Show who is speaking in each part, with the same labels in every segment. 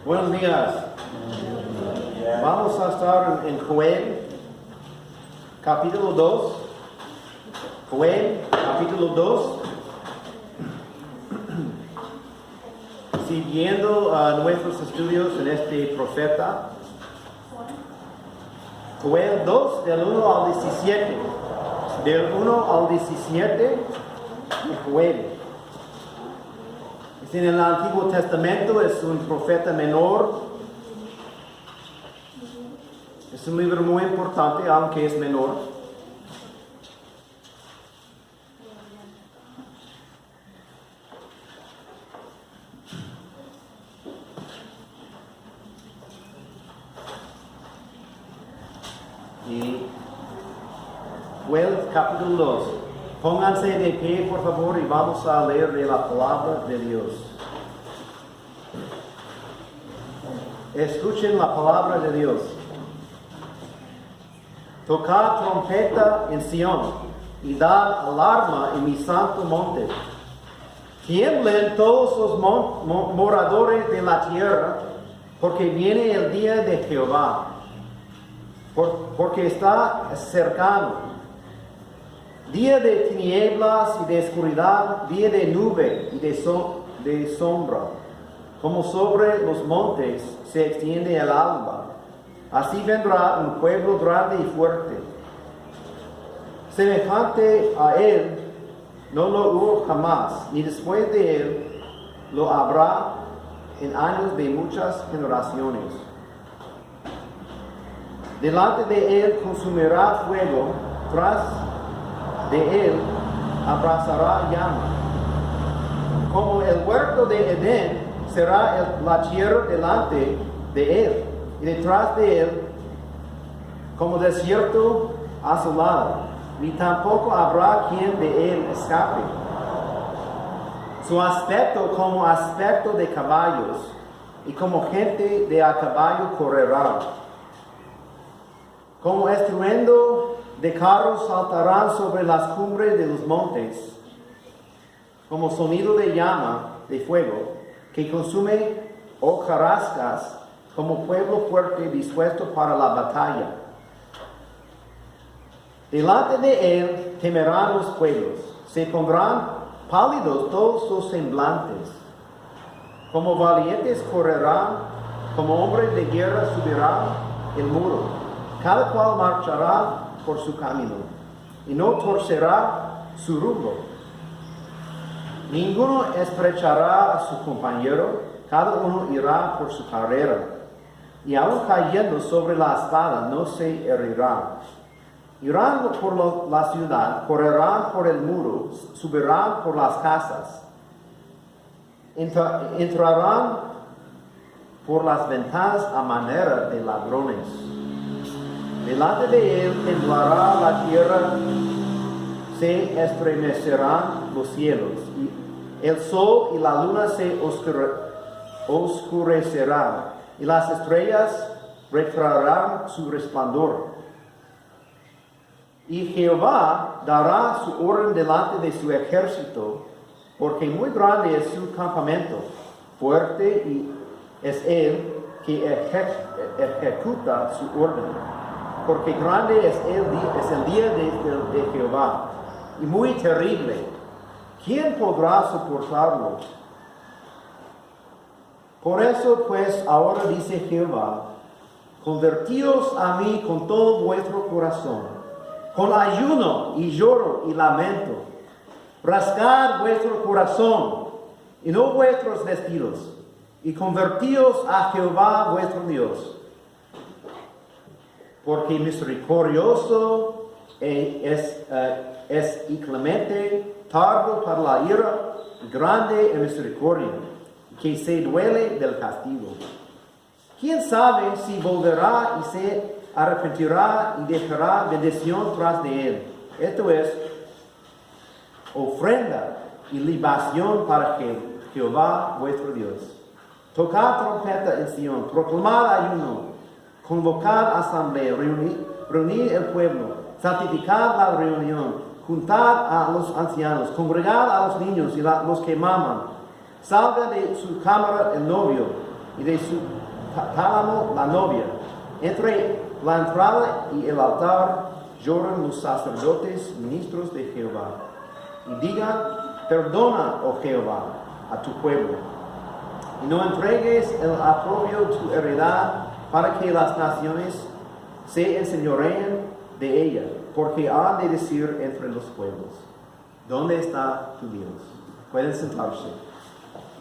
Speaker 1: Buenos días. Vamos a estar en Joel, capítulo 2. Joel, capítulo 2. Siguiendo nuestros estudios en este profeta. Joel 2, del 1 al 17. Del 1 al 17 de Joel. En el Antiguo Testamento es un profeta menor. Es un libro muy importante, aunque es menor. Y Joel capítulo 2. Pónganse de pie, por favor, y vamos a leer de la palabra de Dios. Escuchen la palabra de Dios. Tocad trompeta en Sión y dad alarma en mi santo monte. Tiemblen todos los moradores de la tierra, porque viene el día de Jehová, porque está cercano. Día de tinieblas y de oscuridad, día de nube y de sombra. Como sobre los montes se extiende el alba, así vendrá un pueblo grande y fuerte. Semejante a él no lo hubo jamás, ni después de él lo habrá en años de muchas generaciones. Delante de él consumirá fuego, tras de él abrazará llama. Como el huerto de Edén será la tierra delante de él, y detrás de él como desierto asolado, ni tampoco habrá quien de él escape. Su aspecto como aspecto de caballos, y como gente de a caballo correrá. Como estruendo de carros saltarán sobre las cumbres de los montes, como sonido de llama de fuego, que consume hojarascas, como pueblo fuerte dispuesto para la batalla. Delante de él temerán los pueblos, se pondrán pálidos todos los semblantes. Como valientes correrán, como hombres de guerra subirán el muro. Cada cual marchará por su camino, y no torcerá su rumbo. Ninguno estrechará a su compañero, cada uno irá por su carrera, y aun cayendo sobre la espada no se herirá. Irán por la ciudad, correrán por el muro, subirán por las casas, entrarán por las ventanas a manera de ladrones. Delante de él temblará la tierra, se estremecerán los cielos, y el sol y la luna se oscurecerán, y las estrellas retraerán su resplandor. Y Jehová dará su orden delante de su ejército, porque muy grande es su campamento, fuerte y es él que ejecuta su orden. Porque grande es el día de Jehová, y muy terrible. ¿Quién podrá soportarlo? Por eso pues ahora dice Jehová, convertíos a mí con todo vuestro corazón, con ayuno y lloro y lamento. Rasgad vuestro corazón y no vuestros vestidos, y convertíos a Jehová vuestro Dios. Porque misericordioso es y clemente, tardo para la ira, grande en misericordia, que se duele del castigo. ¿Quién sabe si volverá y se arrepentirá y dejará bendición tras de él? Esto es ofrenda y libación para Jehová vuestro Dios. Tocad trompeta en Sión, proclamad ayuno, convocad asamblea, reunid el pueblo, santificad la reunión, juntad a los ancianos, congregad a los niños y los que maman. Salga de su cámara el novio, y de su tálamo la novia. Entre la entrada y el altar lloran los sacerdotes, ministros de Jehová, y digan: perdona, oh Jehová, a tu pueblo, y no entregues el aprobio tu heredad, para que las naciones se enseñoreen de ella, porque han de decir entre los pueblos: ¿dónde está tu Dios? Pueden sentarse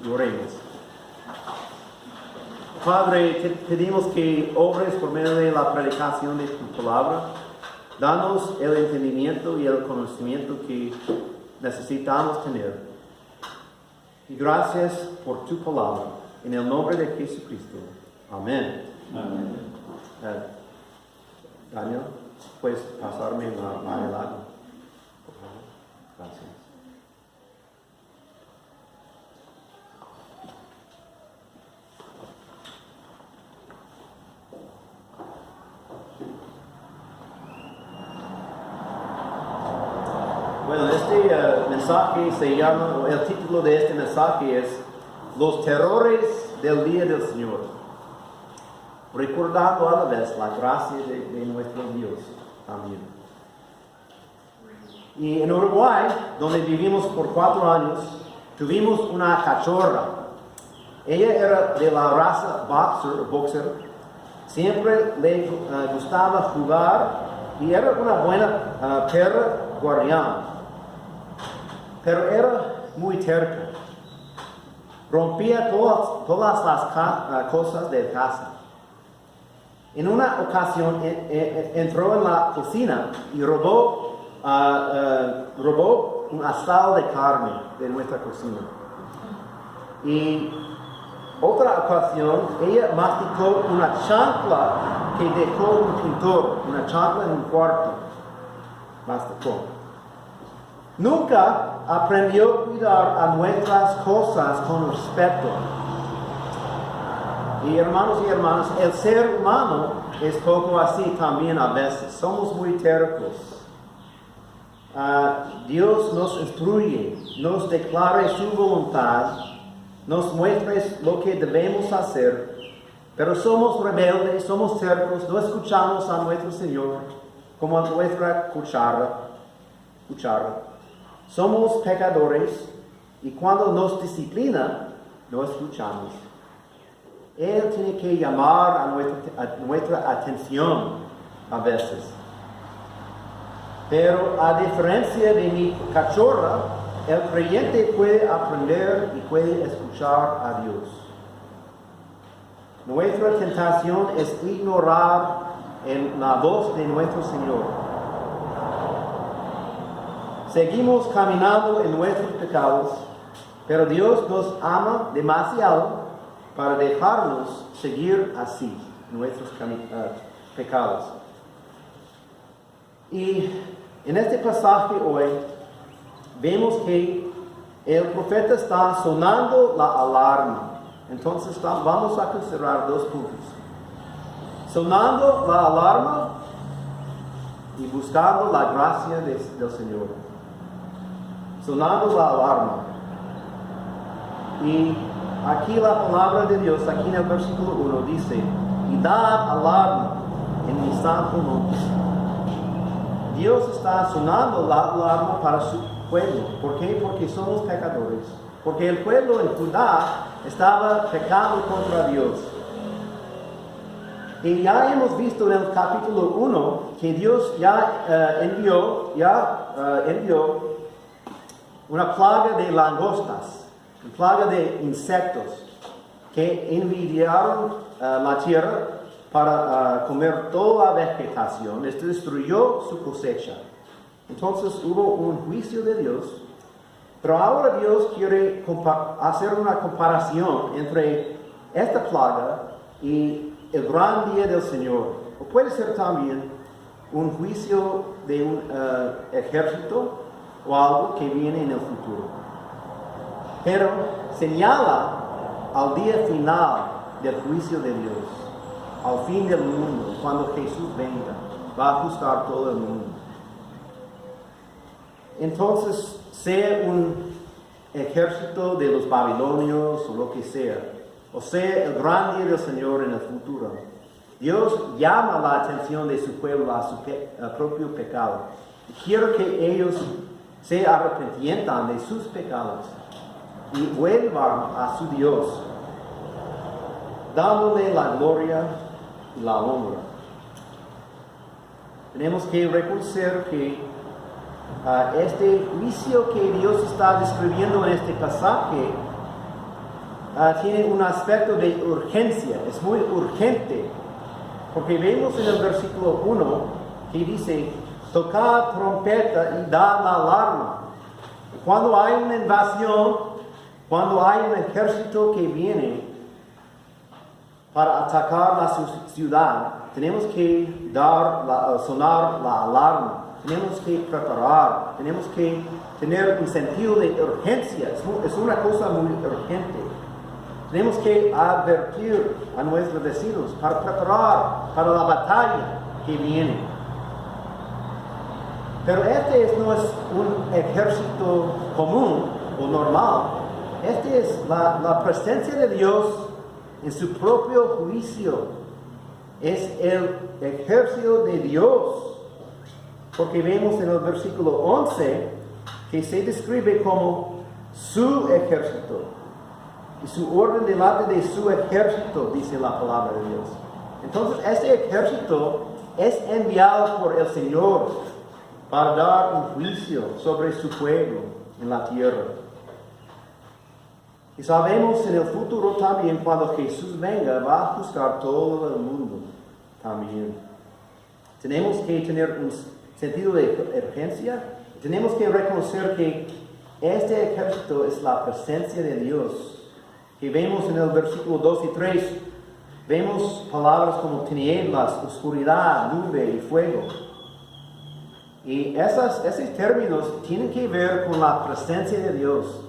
Speaker 1: y oremos. Padre, te pedimos que obres por medio de la predicación de tu palabra. Danos el entendimiento y el conocimiento que necesitamos tener. Y gracias por tu palabra. En el nombre de Jesucristo. Amén.
Speaker 2: Amén.
Speaker 1: Daniel, ¿puedes pasarme la helada? Por favor. Gracias. Bueno, este mensaje se llama, el título de este mensaje es Los terrores del día del Señor, recordando a la vez la gracia de nuestro Dios también. Y en Uruguay, donde vivimos por 4 años, tuvimos una cachorra. Ella era de la raza boxer. Siempre le gustaba jugar y era una buena perra guardián. Pero era muy terca. Rompía todas las cosas de casa. En una ocasión entró en la cocina y robó un asado de carne de nuestra cocina. Y otra ocasión, ella masticó una chancla que dejó un pintor, una chancla en un cuarto. Masticó. Nunca aprendió a cuidar a nuestras cosas con respeto. Y hermanos y hermanas, el ser humano es poco así también a veces. Somos muy tercos. Dios nos instruye, nos declara su voluntad, nos muestra lo que debemos hacer, pero somos rebeldes, somos tercos, no escuchamos a nuestro Señor como a nuestra cuchara. Somos pecadores y cuando nos disciplina, no escuchamos. Él tiene que llamar a nuestra atención a veces. Pero a diferencia de mi cachorra, el creyente puede aprender y puede escuchar a Dios. Nuestra tentación es ignorar la voz de nuestro Señor. Seguimos caminando en nuestros pecados, pero Dios nos ama demasiado para dejarnos seguir así nuestros pecados. Y en este pasaje hoy vemos que el profeta está sonando la alarma. Entonces vamos a considerar 2 puntos. Sonando la alarma y buscando la gracia del Señor. Sonando la alarma. Y aquí la palabra de Dios, aquí en el versículo 1, dice: y da alarma en mi santo monte. Dios está sonando la alarma para su pueblo. ¿Por qué? Porque somos pecadores. Porque el pueblo en Judá estaba pecando contra Dios. Y ya hemos visto en el capítulo 1 que Dios ya envió una plaga de langostas, una plaga de insectos que envidiaron la tierra para comer toda la vegetación. Esto destruyó su cosecha. Entonces hubo un juicio de Dios, pero ahora Dios quiere hacer una comparación entre esta plaga y el gran día del Señor. O puede ser también un juicio de un ejército o algo que viene en el futuro. Pero señala al día final del juicio de Dios, al fin del mundo, cuando Jesús venga, va a ajustar todo el mundo. Entonces, sea un ejército de los babilonios o lo que sea, o sea, el gran día del Señor en el futuro. Dios llama la atención de su pueblo a su propio pecado. Quiero que ellos se arrepientan de sus pecados y vuelvan a su Dios, dándole la gloria y la honra. Tenemos que reconocer que este juicio que Dios está describiendo en este pasaje tiene un aspecto de urgencia, es muy urgente, porque vemos en el versículo 1 que dice, tocad trompeta y dad la alarma. Cuando hay una invasión, cuando hay un ejército que viene para atacar la ciudad, tenemos que sonar la alarma, tenemos que preparar, tenemos que tener un sentido de urgencia, es una cosa muy urgente. Tenemos que advertir a nuestros vecinos para preparar para la batalla que viene. Pero este no es un ejército común o normal. Este es la presencia de Dios en su propio juicio. Es el ejército de Dios. Porque vemos en el versículo 11 que se describe como su ejército. Y su orden delante de su ejército, dice la palabra de Dios. Entonces, este ejército es enviado por el Señor para dar un juicio sobre su pueblo en la tierra. Y sabemos en el futuro también, cuando Jesús venga, va a juzgar todo el mundo también. Tenemos que tener un sentido de urgencia. Tenemos que reconocer que este ejército es la presencia de Dios. Que vemos en el versículo 2 y 3, vemos palabras como tinieblas, oscuridad, nube y fuego. Y esos términos tienen que ver con la presencia de Dios.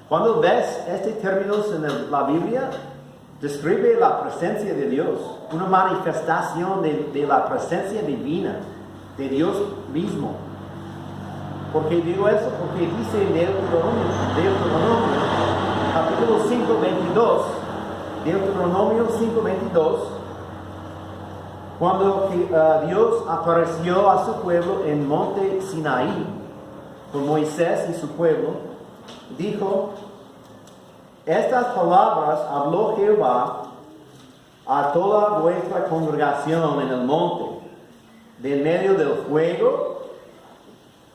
Speaker 1: Cuando ves estos términos en la Biblia, describe la presencia de Dios, una manifestación de la presencia divina, de Dios mismo. ¿Por qué digo eso? Porque dice en Deuteronomio capítulo 5:22, Deuteronomio 5:22, cuando Dios apareció a su pueblo en monte Sinaí, con Moisés y su pueblo, dijo, estas palabras habló Jehová a toda vuestra congregación en el monte, del medio del fuego,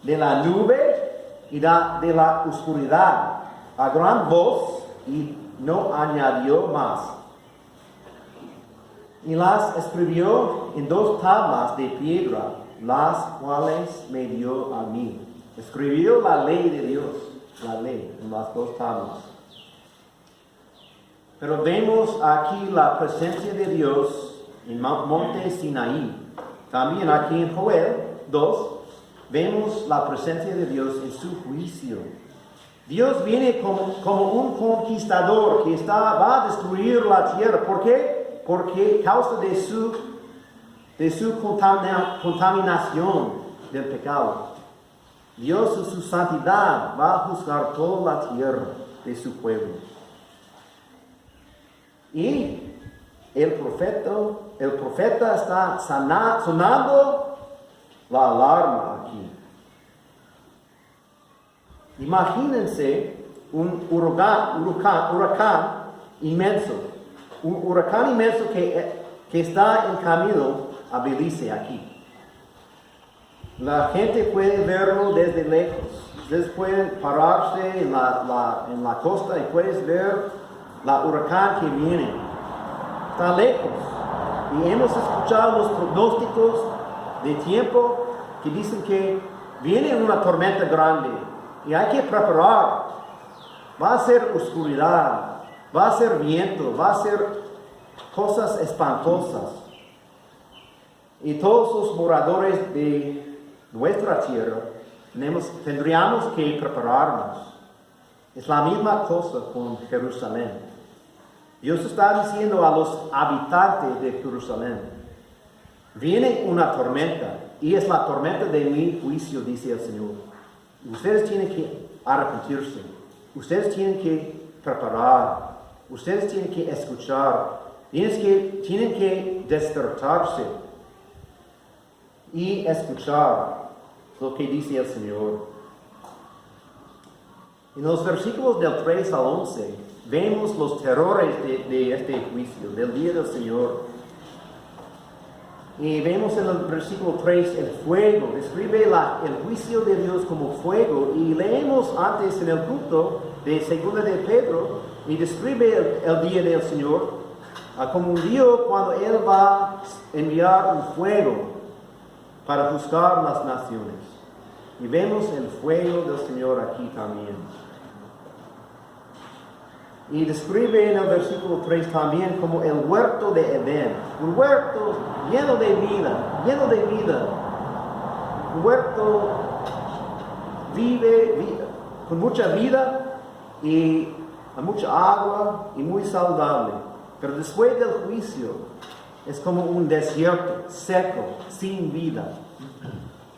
Speaker 1: de la nube y de la oscuridad, a gran voz, y no añadió más. Y las escribió en 2 tablas de piedra, las cuales me dio a mí. Escribió la ley de Dios, la ley, en las 2 tablas. Pero vemos aquí la presencia de Dios en monte Sinaí. También aquí en Joel 2, vemos la presencia de Dios en su juicio. Dios viene como un conquistador que va a destruir la tierra. ¿Por qué? Porque causa de su contaminación del pecado. Dios en su santidad va a juzgar toda la tierra de su pueblo. Y el profeta está sonando la alarma aquí. Imagínense un huracán inmenso. Un huracán inmenso que está en camino a Belice aquí. La gente puede verlo desde lejos. Ustedes pueden pararse en la costa y puedes ver la huracán que viene. Está lejos. Y hemos escuchado los pronósticos de tiempo que dicen que viene una tormenta grande. Y hay que preparar. Va a ser oscuridad, va a ser viento, va a ser cosas espantosas. Y todos los moradores de nuestra tierra tendríamos que prepararnos. Es la misma cosa con Jerusalén. Dios está diciendo a los habitantes de Jerusalén, viene una tormenta, y es la tormenta de mi juicio, dice el Señor. Ustedes tienen que arrepentirse. Ustedes tienen que preparar. Ustedes tienen que escuchar, tienen que despertarse y escuchar lo que dice el Señor. En los versículos del 3 al 11 vemos los terrores de este juicio, del día del Señor. Y vemos en el versículo 3 el fuego, describe el juicio de Dios como fuego. Y leemos antes en el culto de 2 de Pedro, y describe el día del Señor como un día cuando Él va a enviar un fuego para juzgar las naciones. Y vemos el fuego del Señor aquí también. Y describe en el versículo 3 también como el huerto de Edén. Un huerto lleno de vida. Un huerto vive con mucha vida y mucha agua y muy saludable. Pero después del juicio es como un desierto seco, sin vida.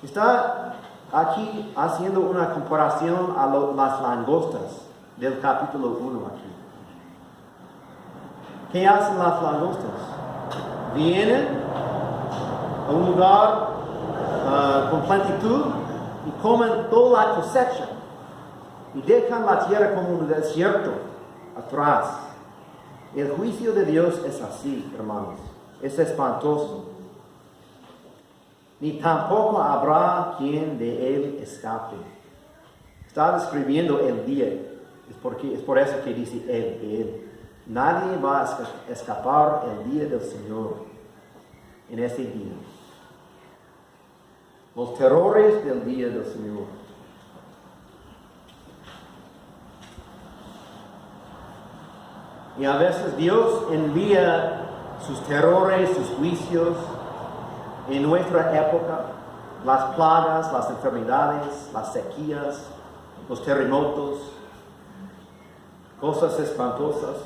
Speaker 1: Está aquí haciendo una comparación a las langostas del capítulo 1 aquí. ¿Qué hacen las langostas? Vienen a un lugar con plenitud y comen toda la cosecha y dejan la tierra como un desierto atrás. El juicio de Dios es así, hermanos. Es espantoso. Ni tampoco habrá quien de él escape. Está describiendo el día. Es por eso que dice él. Nadie va a escapar el día del Señor en ese día. Los terrores del día del Señor. Y a veces Dios envía sus terrores, sus juicios en nuestra época, las plagas, las enfermedades, las sequías, los terremotos, cosas espantosas.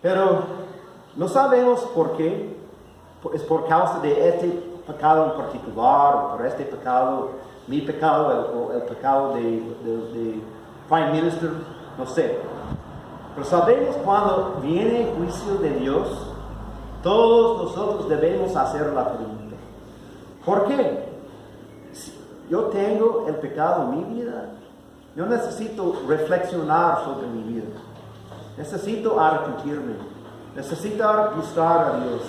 Speaker 1: Pero no sabemos por qué. Es por causa de este pecado en particular, o por este pecado, mi pecado, o el pecado de Prime Minister, no sé. Pero sabemos cuando viene el juicio de Dios, todos nosotros debemos hacer la pregunta: ¿por qué? Si yo tengo el pecado en mi vida, yo necesito reflexionar sobre mi vida. Necesito arrepentirme. Necesito buscar a Dios.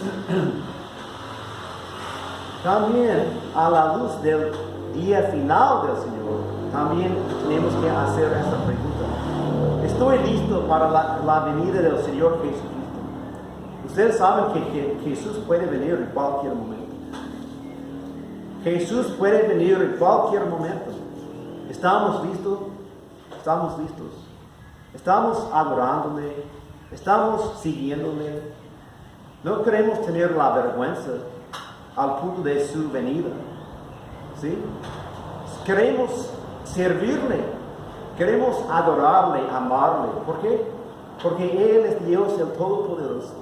Speaker 1: También a la luz del día final del Señor, también tenemos que hacer esta pregunta: ¿estoy listo para la venida del Señor Jesucristo? Ustedes saben que Jesús puede venir en cualquier momento. Jesús puede venir en cualquier momento. ¿Estamos listos? Estamos listos. Estamos adorándole. Estamos siguiéndole. No queremos tener la vergüenza al punto de su venida. ¿Sí? Queremos servirle. Queremos adorarle, amarle. ¿Por qué? Porque Él es Dios, el Todopoderoso.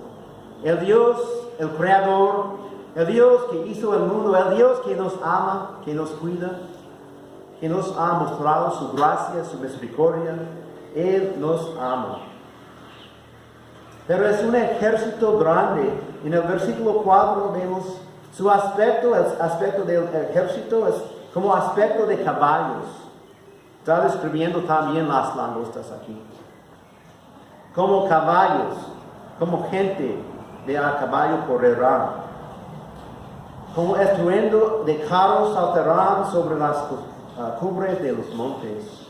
Speaker 1: El Dios, el Creador. El Dios que hizo el mundo. El Dios que nos ama, que nos cuida, que nos ha mostrado su gracia, su misericordia. Él nos ama. Pero es un ejército grande. En el versículo 4 vemos su aspecto. El aspecto del ejército es como aspecto de caballos. Está describiendo también las langostas aquí. Como caballos, como gente de a caballo correrán. Como estruendo de carros saltarán sobre las cumbres de los montes.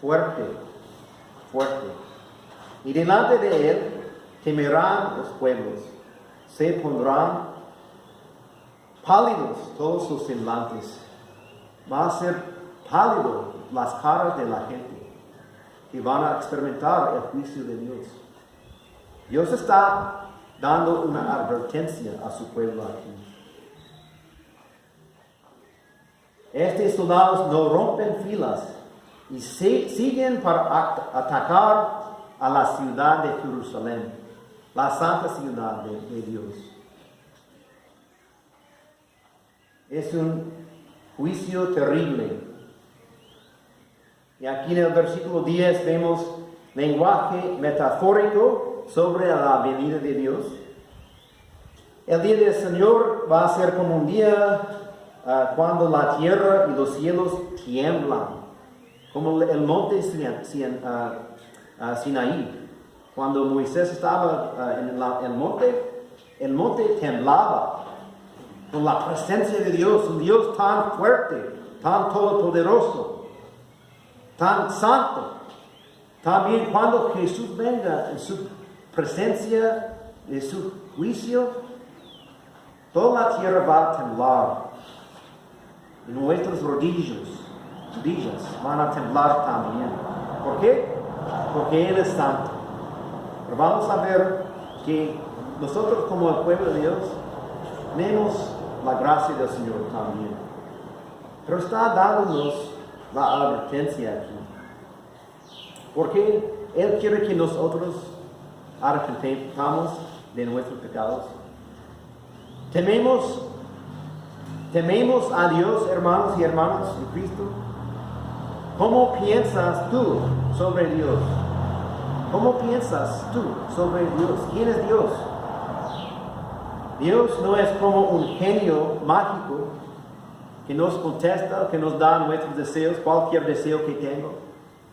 Speaker 1: Fuerte, fuerte. Y delante de él temerán los pueblos. Se pondrán pálidos todos sus semblantes. Va a ser pálido las caras de la gente. Y van a experimentar el juicio de Dios. Dios está dando una advertencia a su pueblo aquí. Estos soldados no rompen filas y siguen para atacar a la ciudad de Jerusalén, la santa ciudad de Dios. Es un juicio terrible. Y aquí en el versículo 10 vemos lenguaje metafórico sobre la venida de Dios. El día del Señor va a ser como un día cuando la tierra y los cielos tiemblan, como el monte Sinaí. Cuando Moisés estaba en el monte temblaba con la presencia de Dios, un Dios tan fuerte, tan todopoderoso, tan santo. También cuando Jesús venga en su presencia, en su juicio, toda la tierra va a temblar. Y nuestras rodillas van a temblar también. ¿Por qué? Porque Él es santo. Pero vamos a ver que nosotros como el pueblo de Dios tenemos la gracia del Señor también. Pero está dándonos la advertencia aquí. Porque Él quiere que nosotros arrepentamos de nuestros pecados. Tememos a Dios, hermanos y hermanas en Cristo. ¿Cómo piensas tú sobre Dios? ¿Cómo piensas tú sobre Dios? ¿Quién es Dios? Dios no es como un genio mágico que nos contesta, que nos da nuestros deseos, cualquier deseo que tengo.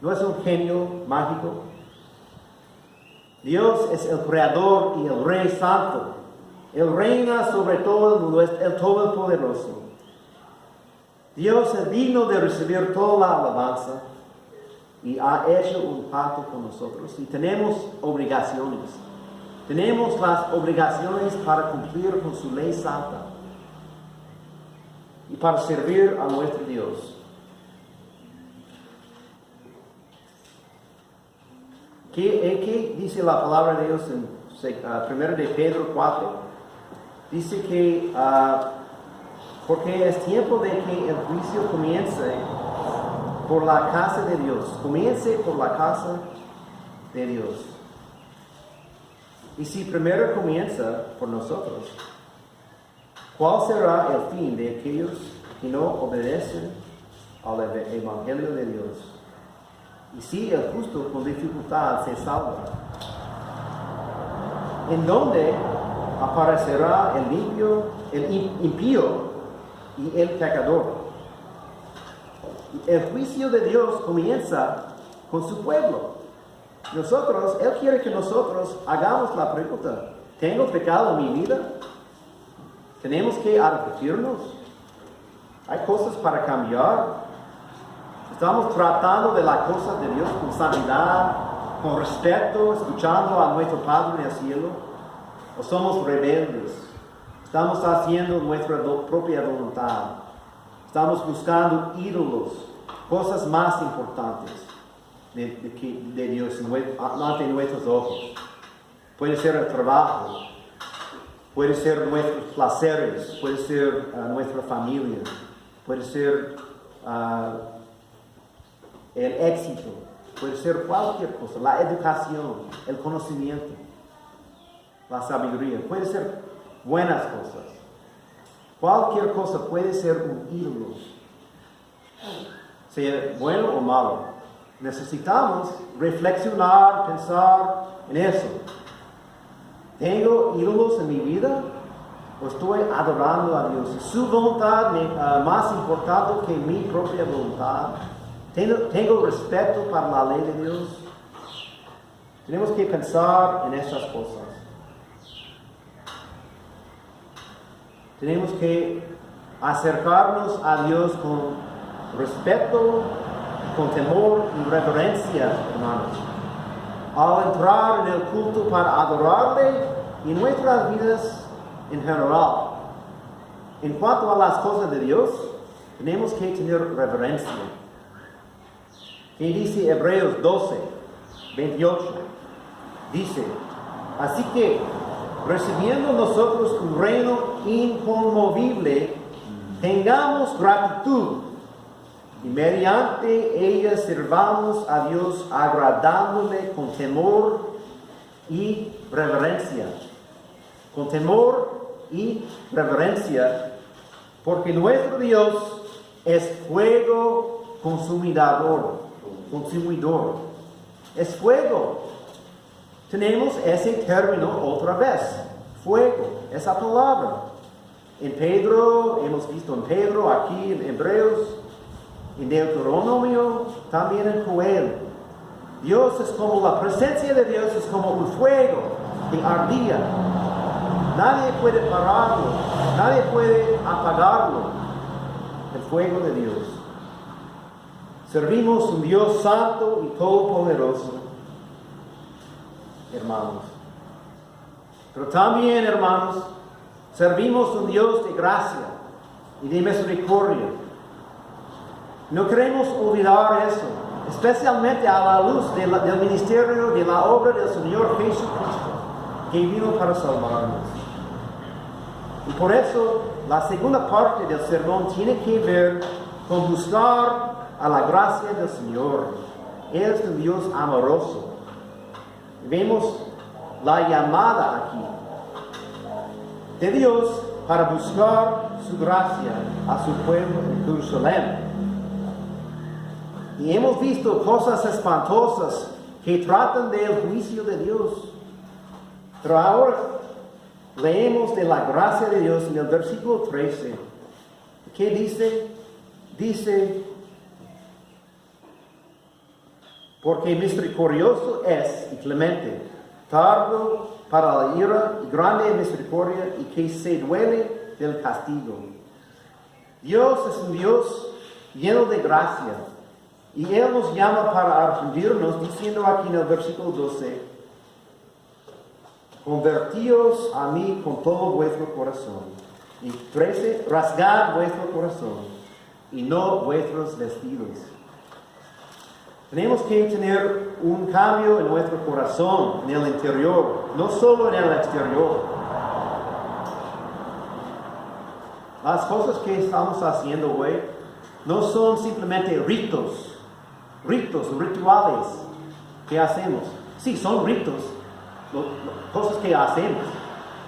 Speaker 1: No es un genio mágico. Dios es el Creador y el Rey Santo. Él reina sobre todo el mundo, es el Todopoderoso. Dios es digno de recibir toda la alabanza y ha hecho un pacto con nosotros. Y tenemos obligaciones. Tenemos las obligaciones para cumplir con su ley santa y para servir a nuestro Dios. ¿Qué dice la palabra de Dios en 1 de Pedro 4? Dice que porque es tiempo de que el juicio comience por la casa de Dios. Comience por la casa de Dios. Y si primero comienza por nosotros, ¿cuál será el fin de aquellos que no obedecen al Evangelio de Dios? Y si el justo con dificultad se salva, ¿en dónde aparecerá el impío y el pecador? El juicio de Dios comienza con su pueblo. Él quiere que nosotros hagamos la pregunta: ¿tengo pecado en mi vida? Tenemos que arrepentirnos. Hay cosas para cambiar. Estamos tratando de las cosas de Dios con sanidad, con respeto, escuchando a nuestro Padre en el cielo. ¿O somos rebeldes? Estamos haciendo nuestra propia voluntad. Estamos buscando ídolos, cosas más importantes de Dios ante nuestros ojos. Puede ser el trabajo, puede ser nuestros placeres, puede ser nuestra familia, puede ser el éxito, puede ser cualquier cosa, la educación, el conocimiento, la sabiduría, puede ser buenas cosas. Cualquier cosa puede ser un ídolo, sea bueno o malo. Necesitamos reflexionar, pensar en eso. ¿Tengo ídolos en mi vida? ¿O estoy adorando a Dios? ¿Es su voluntad más importante que mi propia voluntad? ¿Tengo respeto para la ley de Dios? Tenemos que pensar en esas cosas. Tenemos que acercarnos a Dios con respeto, con temor y reverencia, hermanos. Al entrar en el culto para adorarle y nuestras vidas en general. En cuanto a las cosas de Dios, tenemos que tener reverencia. ¿Qué dice Hebreos 12, 28? Dice: así que, recibiendo nosotros un reino inconmovible, tengamos gratitud y mediante ella sirvamos a Dios agradándole con temor y reverencia. Con temor y reverencia, porque nuestro Dios es fuego consumidor. es fuego. Tenemos ese término otra vez, fuego, esa palabra. En Pedro, hemos visto en Pedro, aquí en Hebreos, en Deuteronomio, también en Joel. Dios es como, la presencia de Dios es como un fuego que ardía. Nadie puede pararlo, nadie puede apagarlo, el fuego de Dios. Servimos un Dios santo y todopoderoso, hermanos. Pero también, hermanos, servimos un Dios de gracia y de misericordia. No queremos olvidar eso, especialmente a la luz del ministerio, de la obra del Señor Jesucristo, que vino para salvarnos. Y por eso, la segunda parte del sermón tiene que ver con buscar a la gracia del Señor. Él es un Dios amoroso. Vemos la llamada aquí de Dios para buscar su gracia a su pueblo en Jerusalén. Y hemos visto cosas espantosas que tratan del juicio de Dios. Pero ahora leemos de la gracia de Dios en el versículo 13. ¿Qué dice? Dice, porque misericordioso es y clemente, tardo para la ira y grande en misericordia, y que se duele del castigo. Dios es un Dios lleno de gracia, y Él nos llama para arrepentirnos, diciendo aquí en el versículo 12, convertíos a mí con todo vuestro corazón. Y 13, rasgad vuestro corazón, y no vuestros vestidos. Tenemos que tener un cambio en nuestro corazón, en el interior, no solo en el exterior. Las cosas que estamos haciendo hoy no son simplemente ritos, rituales que hacemos. Sí, son ritos, cosas que hacemos,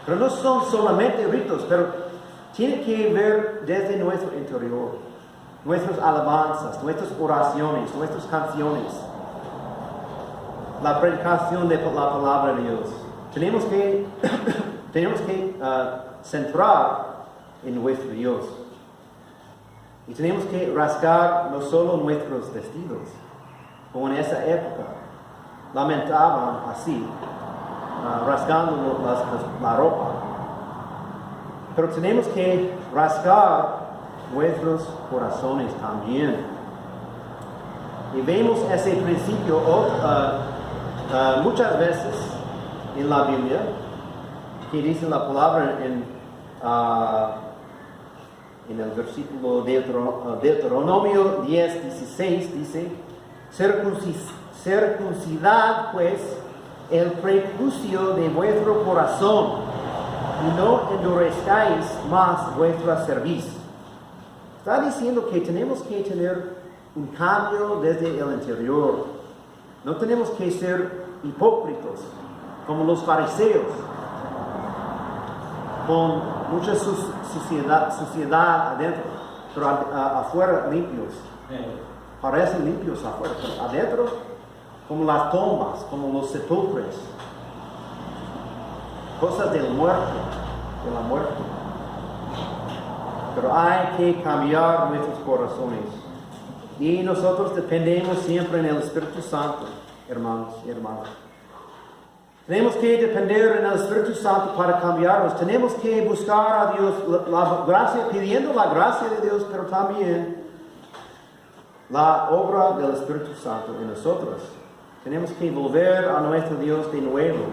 Speaker 1: pero no son solamente ritos, pero tiene que ver desde nuestro interior. Nuestras alabanzas, nuestras oraciones, nuestras canciones, la predicación de la palabra de Dios. Tenemos que centrar en nuestro Dios. Y tenemos que rasgar no solo nuestros vestidos, como en esa época lamentaban así, rasgando la ropa. Pero tenemos que rasgar nuestros corazones también. Y vemos ese principio muchas veces en la Biblia, que dice la palabra en el versículo de Deuteronomio 10:16, dice, circuncidad pues el prepucio de vuestro corazón, y no endurezcáis más vuestra cerviz. Está diciendo que tenemos que tener un cambio desde el interior. No tenemos que ser hipócritas como los fariseos, con mucha suciedad adentro, pero afuera limpios. Parecen limpios afuera, pero adentro como las tumbas, como los sepulcros, cosas del muerto, de la muerte. Pero hay que cambiar nuestros corazones. Y nosotros dependemos siempre en el Espíritu Santo, hermanos y hermanas. Tenemos que depender en el Espíritu Santo para cambiarnos. Tenemos que buscar a Dios la gracia, pidiendo la gracia de Dios, pero también la obra del Espíritu Santo en nosotros. Tenemos que volver a nuestro Dios de nuevo,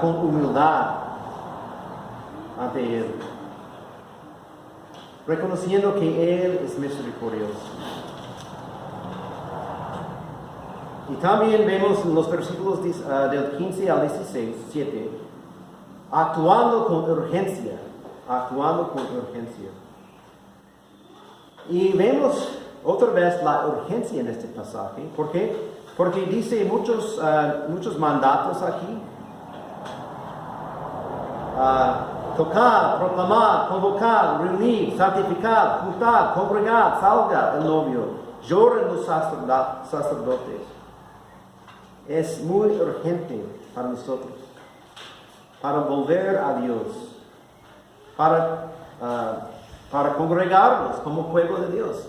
Speaker 1: con humildad ante Él, reconociendo que Él es misericordioso. Y también vemos en los versículos del 15 al 16, 7, actuando con urgencia. Y vemos otra vez la urgencia en este pasaje. ¿Por qué? Porque dice muchos mandatos aquí. Tocar, proclamar, convocar, reunir, santificar, juntar, congregar, salga el novio, lloren los sacerdotes. es muy urgente para nosotros, para volver a Dios, para congregarnos como pueblo de Dios,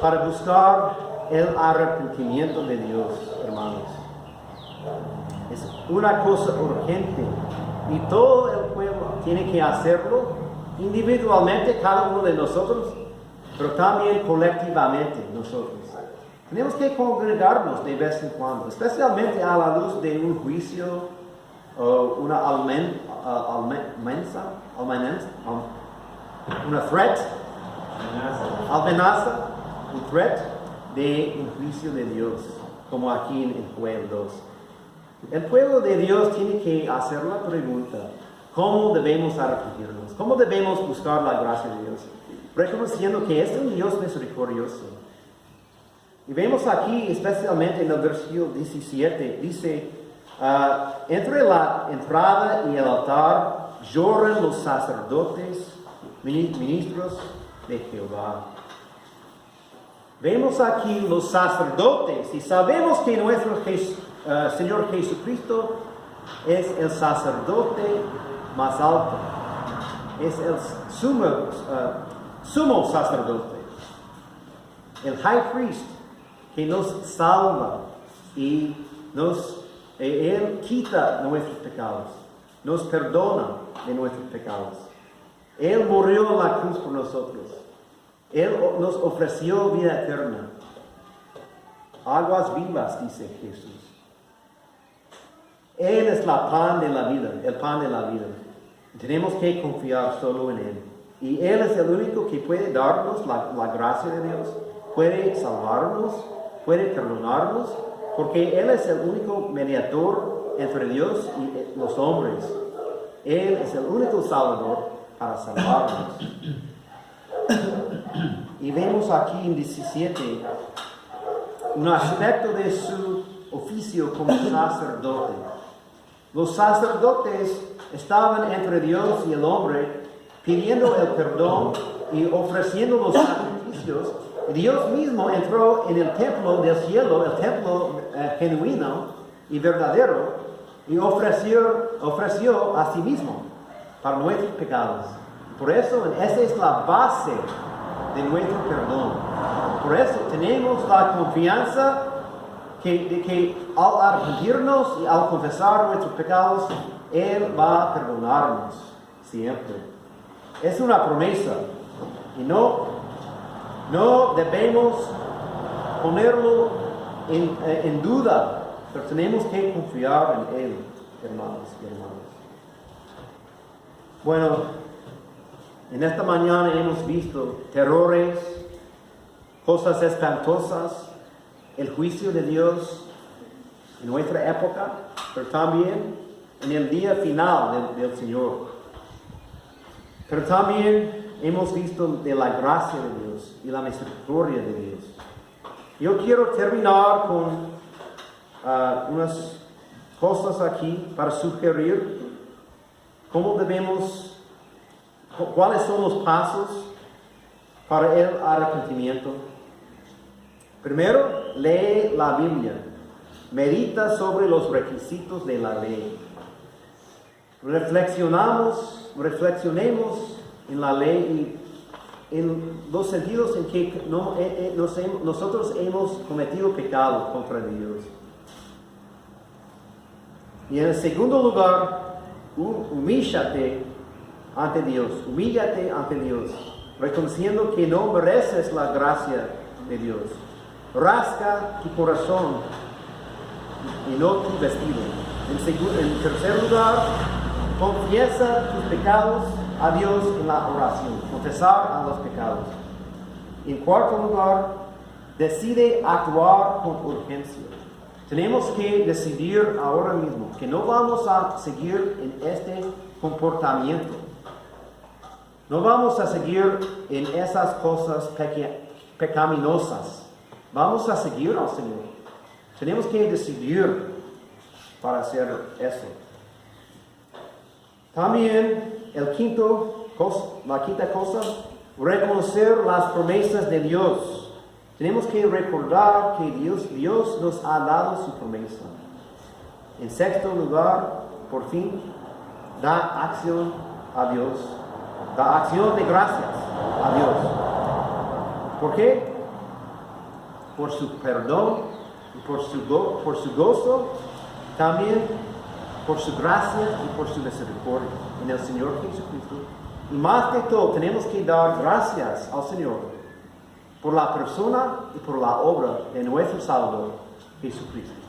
Speaker 1: para buscar el arrepentimiento de Dios, hermanos. Es una cosa urgente y todo el pueblo tiene que hacerlo individualmente, cada uno de nosotros, pero también colectivamente nosotros. Tenemos que congregarnos de vez en cuando, especialmente a la luz de un juicio o una amenaza, un threat de un juicio de Dios, como aquí en Joel 2. El pueblo de Dios tiene que hacer la pregunta: ¿cómo debemos arrepentirnos? ¿Cómo debemos buscar la gracia de Dios? Reconociendo que es un Dios misericordioso. Y vemos aquí, especialmente en el versículo 17, dice: entre la entrada y el altar lloran los sacerdotes, ministros de Jehová. Vemos aquí los sacerdotes y sabemos que nuestro Señor Jesucristo es el sacerdote más alto, es el sumo sacerdote, el high priest que nos salva y Él quita nuestros pecados, nos perdona de nuestros pecados. Él murió en la cruz por nosotros. Él nos ofreció vida eterna. Aguas vivas, dice Jesús. Él es el pan de la vida. Tenemos que confiar solo en Él. Y Él es el único que puede darnos la gracia de Dios, puede salvarnos, puede perdonarnos, porque Él es el único mediador entre Dios y los hombres. Él es el único salvador para salvarnos. Y vemos aquí en 17 un aspecto de su oficio como sacerdote. Los sacerdotes estaban entre Dios y el hombre, pidiendo el perdón y ofreciendo los sacrificios. Dios mismo entró en el templo del cielo, el templo genuino y verdadero, y ofreció a sí mismo para nuestros pecados. Por eso, esa es la base de nuestro perdón. Por eso tenemos la confianza de que al arrepentirnos y al confesar nuestros pecados, Él va a perdonarnos siempre. Es una promesa y no debemos ponerlo en duda, pero tenemos que confiar en Él, hermanos y hermanas. Bueno, en esta mañana hemos visto terrores, cosas espantosas, el juicio de Dios en nuestra época, pero también en el día final del Señor. Pero también hemos visto de la gracia de Dios y la misericordia de Dios. Yo quiero terminar con unas cosas aquí para sugerir cuáles son los pasos para el arrepentimiento. Primero, lee la Biblia. Medita sobre los requisitos de la ley. Reflexionemos en la ley y en los sentidos en que nosotros hemos cometido pecado contra Dios. Y en el segundo lugar, humíllate ante Dios, reconociendo que no mereces la gracia de Dios. Rasca tu corazón y no tu vestido. En tercer lugar, confiesa tus pecados a Dios en la oración, confesar a los pecados. En cuarto lugar, decide actuar con urgencia. Tenemos que decidir ahora mismo que no vamos a seguir en este comportamiento. No vamos a seguir en esas cosas pecaminosas. Vamos a seguir al Señor. Tenemos que decidir para hacer eso. También la quinta cosa, reconocer las promesas de Dios Tenemos que recordar que Dios nos ha dado su promesa. En sexto lugar, por fin, da acción a Dios. Da acción de gracias a Dios. ¿Por qué? Por su perdón y por su gozo, también por su gracia y por su misericordia en el Señor Jesucristo. Y más de todo, tenemos que dar gracias al Señor por la persona y por la obra de nuestro Salvador Jesucristo.